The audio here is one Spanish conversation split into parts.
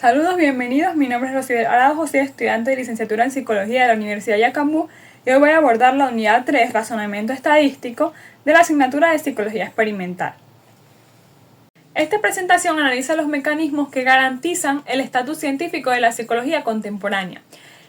Saludos, bienvenidos. Mi nombre es Rocibel Araujo, soy estudiante de licenciatura en Psicología de la Universidad Yacambú y hoy voy a abordar la unidad 3, Razonamiento Estadístico, de la asignatura de Psicología Experimental. Esta presentación analiza los mecanismos que garantizan el estatus científico de la psicología contemporánea.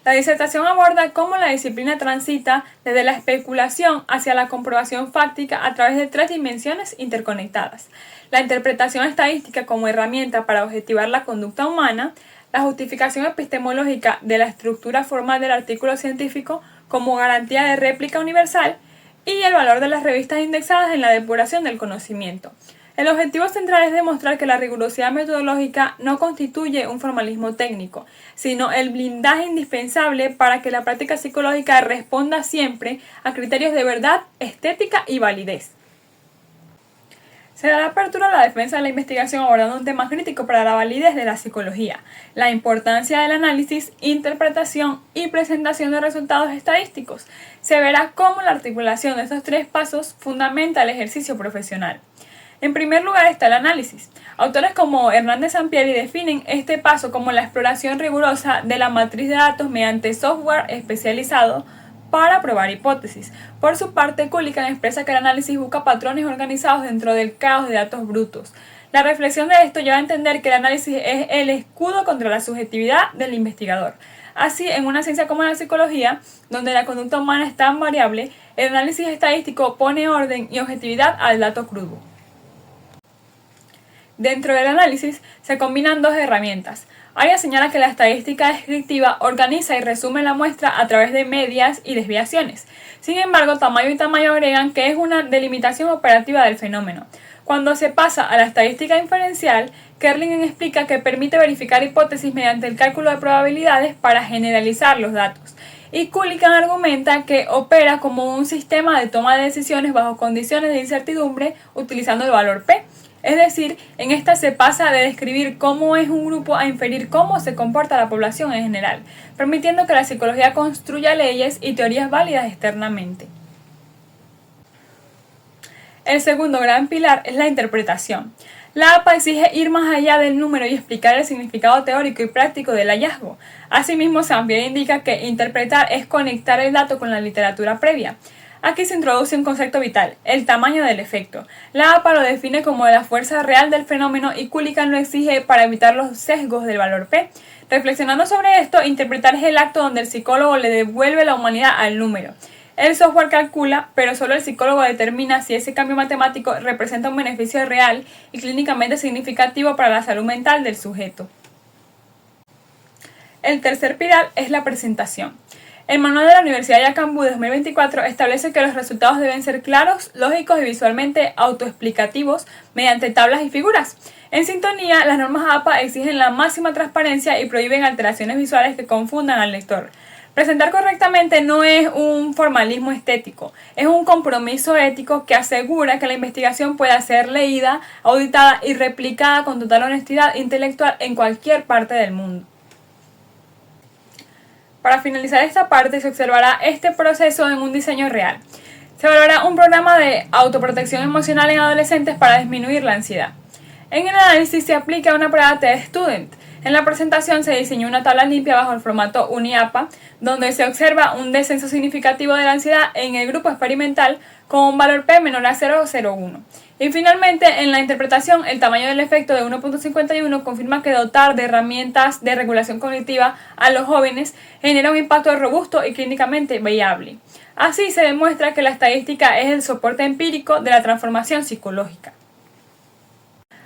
La disertación aborda cómo la disciplina transita desde la especulación hacia la comprobación fáctica a través de tres dimensiones interconectadas: la interpretación estadística como herramienta para objetivar la conducta humana, la justificación epistemológica de la estructura formal del artículo científico como garantía de réplica universal y el valor de las revistas indexadas en la depuración del conocimiento. El objetivo central es demostrar que la rigurosidad metodológica no constituye un formalismo técnico, sino el blindaje indispensable para que la práctica psicológica responda siempre a criterios de verdad, estética y validez. Se da la apertura a la defensa de la investigación abordando un tema crítico para la validez de la psicología: la importancia del análisis, interpretación y presentación de resultados estadísticos. Se verá cómo la articulación de estos tres pasos fundamenta el ejercicio profesional. En primer lugar está el análisis. Autores como Hernández Sampieri definen este paso como la exploración rigurosa de la matriz de datos mediante software especializado para probar hipótesis. Por su parte, Culligan expresa que el análisis busca patrones organizados dentro del caos de datos brutos. La reflexión de esto lleva a entender que el análisis es el escudo contra la subjetividad del investigador. Así, en una ciencia como la psicología, donde la conducta humana es tan variable, el análisis estadístico pone orden y objetividad al dato crudo. Dentro del análisis se combinan dos herramientas. Arias señala que la estadística descriptiva organiza y resume la muestra a través de medias y desviaciones. Sin embargo, Tamayo y Tamayo agregan que es una delimitación operativa del fenómeno. Cuando se pasa a la estadística inferencial, Kerlingen explica que permite verificar hipótesis mediante el cálculo de probabilidades para generalizar los datos. Y Culligan argumenta que opera como un sistema de toma de decisiones bajo condiciones de incertidumbre utilizando el valor P. Es decir, en esta se pasa de describir cómo es un grupo a inferir cómo se comporta la población en general, permitiendo que la psicología construya leyes y teorías válidas externamente. El segundo gran pilar es la interpretación. La APA exige ir más allá del número y explicar el significado teórico y práctico del hallazgo. Asimismo, Sampieri indica que interpretar es conectar el dato con la literatura previa. Aquí se introduce un concepto vital: el tamaño del efecto. La APA lo define como la fuerza real del fenómeno y Culligan lo exige para evitar los sesgos del valor P. Reflexionando sobre esto, interpretar es el acto donde el psicólogo le devuelve la humanidad al número. El software calcula, pero solo el psicólogo determina si ese cambio matemático representa un beneficio real y clínicamente significativo para la salud mental del sujeto. El tercer pilar es la presentación. El manual de la Universidad Yacambú de 2024 establece que los resultados deben ser claros, lógicos y visualmente autoexplicativos mediante tablas y figuras. En sintonía, las normas APA exigen la máxima transparencia y prohíben alteraciones visuales que confundan al lector. Presentar correctamente no es un formalismo estético, es un compromiso ético que asegura que la investigación pueda ser leída, auditada y replicada con total honestidad intelectual en cualquier parte del mundo. Para finalizar esta parte, se observará este proceso en un diseño real. Se valora un programa de autoprotección emocional en adolescentes para disminuir la ansiedad. En el análisis se aplica una prueba Test Student. En la presentación se diseñó una tabla limpia bajo el formato UniAPA, donde se observa un descenso significativo de la ansiedad en el grupo experimental con un valor P menor a 0,01. Y finalmente, en la interpretación, el tamaño del efecto de 1.51 confirma que dotar de herramientas de regulación cognitiva a los jóvenes genera un impacto robusto y clínicamente viable. Así se demuestra que la estadística es el soporte empírico de la transformación psicológica.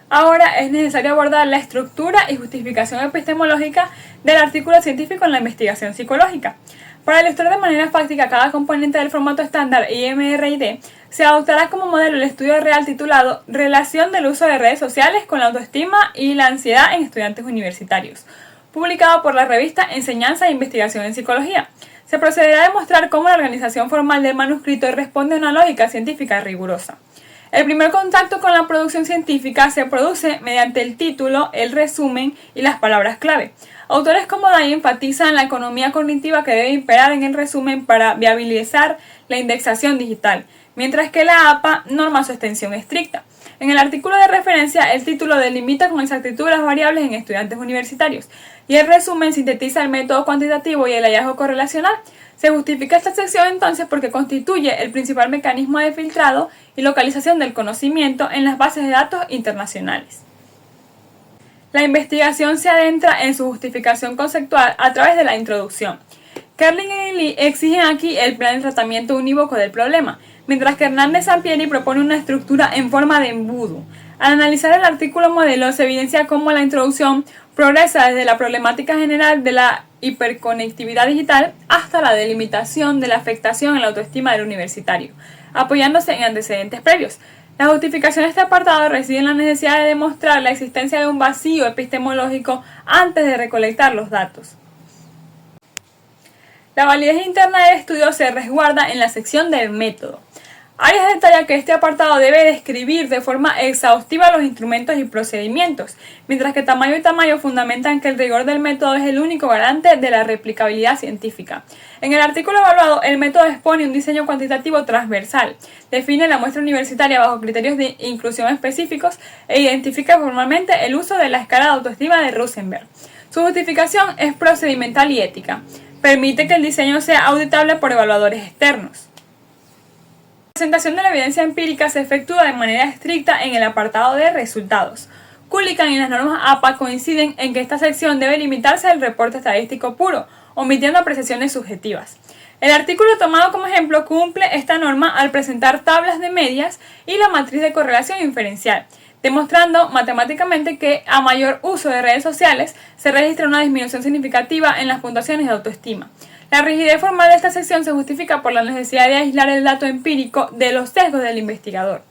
Ahora es necesario abordar la estructura y justificación epistemológica del artículo científico en la investigación psicológica. Para ilustrar de manera fáctica cada componente del formato estándar IMRID, se adoptará como modelo el estudio real titulado Relación del uso de redes sociales con la autoestima y la ansiedad en estudiantes universitarios, publicado por la revista Enseñanza e Investigación en Psicología. Se procederá a demostrar cómo la organización formal del manuscrito responde a una lógica científica rigurosa. El primer contacto con la producción científica se produce mediante el título, el resumen y las palabras clave. Autores como Day enfatizan la economía cognitiva que debe imperar en el resumen para viabilizar la indexación digital, mientras que la APA norma su extensión estricta. En el artículo de referencia, el título delimita con exactitud las variables en estudiantes universitarios y el resumen sintetiza el método cuantitativo y el hallazgo correlacional. Se justifica esta sección entonces porque constituye el principal mecanismo de filtrado y localización del conocimiento en las bases de datos internacionales. La investigación se adentra en su justificación conceptual a través de la introducción. Kerling y Lee exigen aquí el plan de tratamiento unívoco del problema, mientras que Hernández Sampieri propone una estructura en forma de embudo. Al analizar el artículo modelo se evidencia cómo la introducción progresa desde la problemática general de la hiperconectividad digital hasta la delimitación de la afectación en la autoestima del universitario, apoyándose en antecedentes previos. La justificación de este apartado reside en la necesidad de demostrar la existencia de un vacío epistemológico antes de recolectar los datos. La validez interna del estudio se resguarda en la sección del método. Arias detalla que este apartado debe describir de forma exhaustiva los instrumentos y procedimientos, mientras que Tamayo y Tamayo fundamentan que el rigor del método es el único garante de la replicabilidad científica. En el artículo evaluado, el método expone un diseño cuantitativo transversal, define la muestra universitaria bajo criterios de inclusión específicos e identifica formalmente el uso de la escala de autoestima de Rosenberg. Su justificación es procedimental y ética. Permite que el diseño sea auditable por evaluadores externos. La presentación de la evidencia empírica se efectúa de manera estricta en el apartado de resultados. Culligan y las normas APA coinciden en que esta sección debe limitarse al reporte estadístico puro, omitiendo apreciaciones subjetivas. El artículo tomado como ejemplo cumple esta norma al presentar tablas de medias y la matriz de correlación inferencial, demostrando matemáticamente que a mayor uso de redes sociales se registra una disminución significativa en las puntuaciones de autoestima. La rigidez formal de esta sección se justifica por la necesidad de aislar el dato empírico de los sesgos del investigador.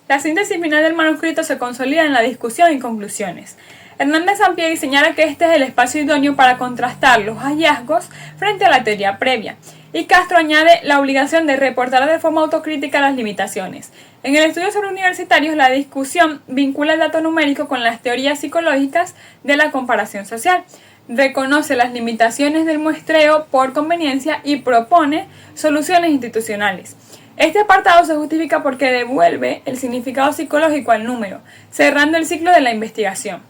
La síntesis final del manuscrito se consolida en la discusión y conclusiones. Hernández Sampieri señala que este es el espacio idóneo para contrastar los hallazgos frente a la teoría previa, y Castro añade la obligación de reportar de forma autocrítica las limitaciones. En el estudio sobre universitarios, la discusión vincula el dato numérico con las teorías psicológicas de la comparación social, reconoce las limitaciones del muestreo por conveniencia y propone soluciones institucionales. Este apartado se justifica porque devuelve el significado psicológico al número, cerrando el ciclo de la investigación.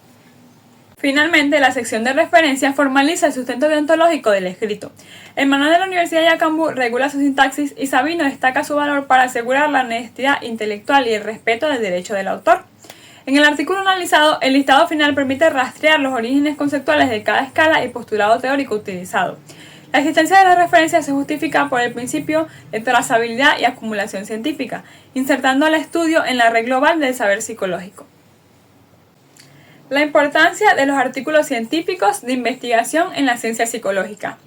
Finalmente, la sección de referencia formaliza el sustento deontológico del escrito. El manual de la Universidad de Yacambú regula su sintaxis y Sabino destaca su valor para asegurar la honestidad intelectual y el respeto del derecho del autor. En el artículo analizado, el listado final permite rastrear los orígenes conceptuales de cada escala y postulado teórico utilizado. La existencia de la referencia se justifica por el principio de trazabilidad y acumulación científica, insertando al estudio en la red global del saber psicológico. La importancia de los artículos científicos de investigación en la ciencia psicológica.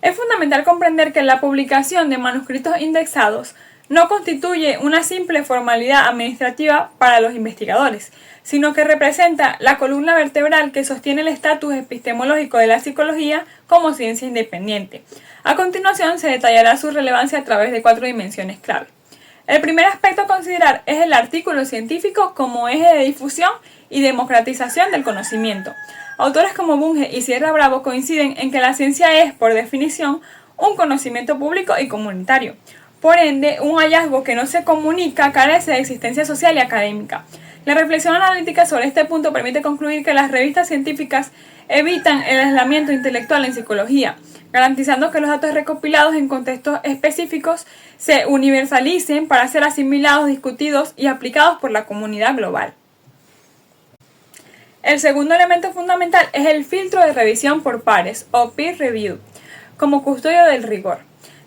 Es fundamental comprender que la publicación de manuscritos indexados no constituye una simple formalidad administrativa para los investigadores, sino que representa la columna vertebral que sostiene el estatus epistemológico de la psicología como ciencia independiente. A continuación se detallará su relevancia a través de 4 dimensiones clave. El primer aspecto a considerar es el artículo científico como eje de difusión y democratización del conocimiento. Autores como Bunge y Sierra Bravo coinciden en que la ciencia es, por definición, un conocimiento público y comunitario. Por ende, un hallazgo que no se comunica carece de existencia social y académica. La reflexión analítica sobre este punto permite concluir que las revistas científicas evitan el aislamiento intelectual en psicología, garantizando que los datos recopilados en contextos específicos se universalicen para ser asimilados, discutidos y aplicados por la comunidad global. El segundo elemento fundamental es el filtro de revisión por pares, o peer review, como custodio del rigor.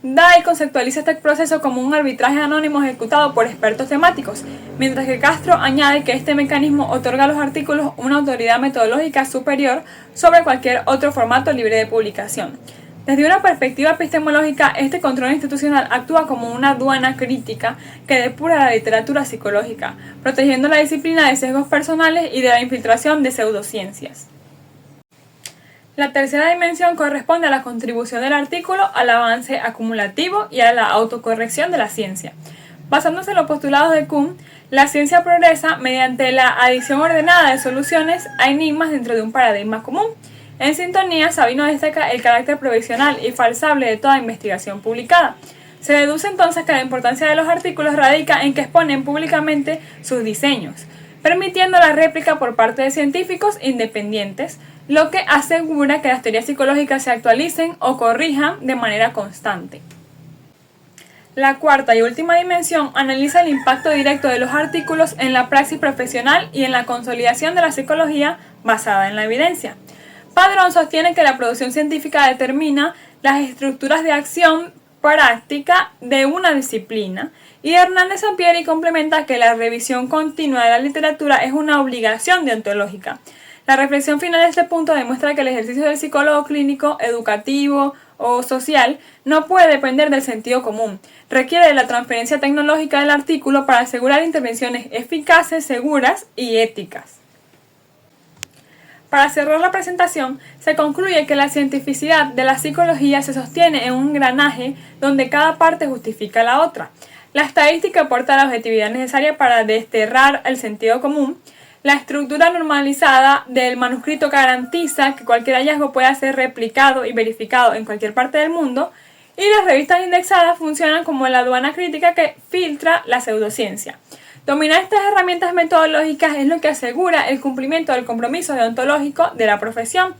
Day conceptualiza este proceso como un arbitraje anónimo ejecutado por expertos temáticos, mientras que Castro añade que este mecanismo otorga a los artículos una autoridad metodológica superior sobre cualquier otro formato libre de publicación. Desde una perspectiva epistemológica, este control institucional actúa como una aduana crítica que depura la literatura psicológica, protegiendo la disciplina de sesgos personales y de la infiltración de pseudociencias. La tercera dimensión corresponde a la contribución del artículo al avance acumulativo y a la autocorrección de la ciencia. Basándose en los postulados de Kuhn, la ciencia progresa mediante la adición ordenada de soluciones a enigmas dentro de un paradigma común. En sintonía, Sabino destaca el carácter provisional y falsable de toda investigación publicada. Se deduce entonces que la importancia de los artículos radica en que exponen públicamente sus diseños, permitiendo la réplica por parte de científicos independientes, lo que asegura que las teorías psicológicas se actualicen o corrijan de manera constante. La cuarta y última dimensión analiza el impacto directo de los artículos en la praxis profesional y en la consolidación de la psicología basada en la evidencia. Padrón sostiene que la producción científica determina las estructuras de acción práctica de una disciplina, y Hernández Sampieri complementa que la revisión continua de la literatura es una obligación deontológica. La reflexión final de este punto demuestra que el ejercicio del psicólogo clínico, educativo o social no puede depender del sentido común. Requiere de la transferencia tecnológica del artículo para asegurar intervenciones eficaces, seguras y éticas. Para cerrar la presentación, se concluye que la cientificidad de la psicología se sostiene en un engranaje donde cada parte justifica la otra. La estadística aporta la objetividad necesaria para desterrar el sentido común. La estructura normalizada del manuscrito garantiza que cualquier hallazgo pueda ser replicado y verificado en cualquier parte del mundo. Y las revistas indexadas funcionan como la aduana crítica que filtra la pseudociencia. Dominar estas herramientas metodológicas es lo que asegura el cumplimiento del compromiso deontológico de la profesión,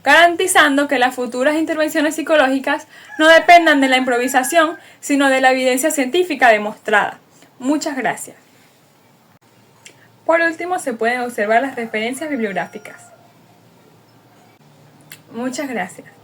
garantizando que las futuras intervenciones psicológicas no dependan de la improvisación, sino de la evidencia científica demostrada. Muchas gracias. Por último, se pueden observar las referencias bibliográficas. Muchas gracias.